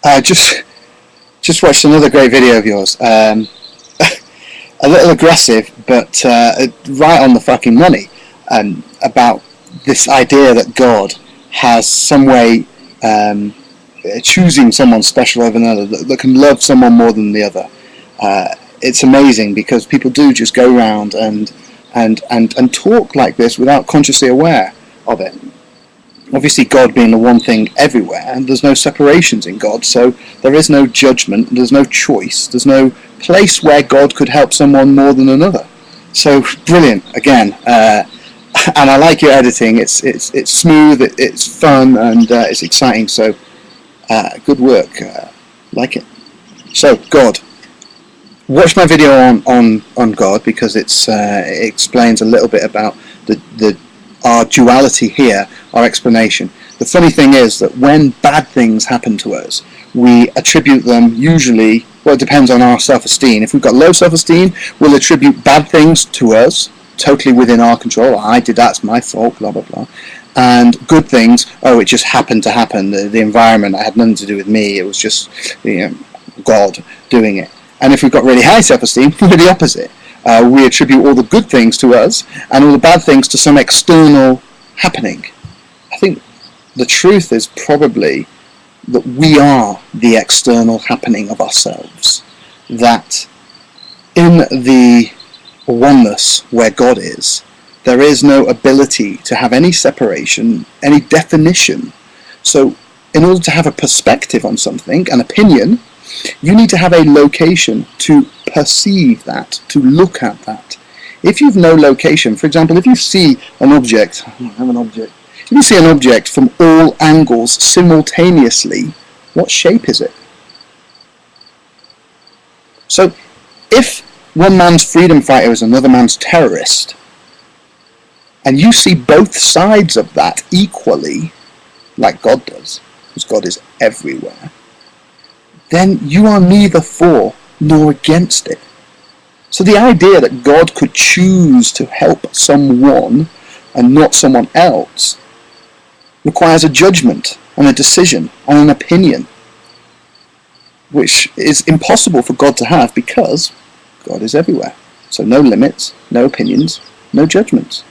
Just watched another great video of yours. A little aggressive, but right on the fucking money. About this idea that God has some way choosing someone special over another, that can love someone more than the other. It's amazing because people do just go around and talk like this without consciously aware of it. Obviously, God being the one thing everywhere, and there's no separations in God, so there is no judgment, there's no choice, there's no place where God could help someone more than another. So brilliant again, and I like your editing. It's smooth, it's fun, and it's exciting. So good work, like it. So God, watch my video on God, because it explains a little bit about our duality here, our explanation. The funny thing is that when bad things happen to us, we attribute them usually, well, it depends on our self-esteem. If we've got low self-esteem, we'll attribute bad things to us, totally within our control. I did that, it's my fault, blah, blah, blah. And good things, oh, it just happened to happen. The environment, it had nothing to do with me. It was just, God doing it. And if we've got really high self-esteem, we're the opposite. We attribute all the good things to us and all the bad things to some external happening. I think the truth is probably that we are the external happening of ourselves. That in the oneness where God is, there is no ability to have any separation, any definition. So in order to have a perspective on something, an opinion, you need to have a location to perceive that, to look at that. If you've no location, for example, if you see an object, if you see an object from all angles simultaneously, what shape is it? So if one man's freedom fighter is another man's terrorist, and you see both sides of that equally, like God does, because God is everywhere, then you are neither for nor against it. So the idea that God could choose to help someone and not someone else requires a judgment and a decision and an opinion, which is impossible for God to have because God is everywhere. So no limits, no opinions, no judgments.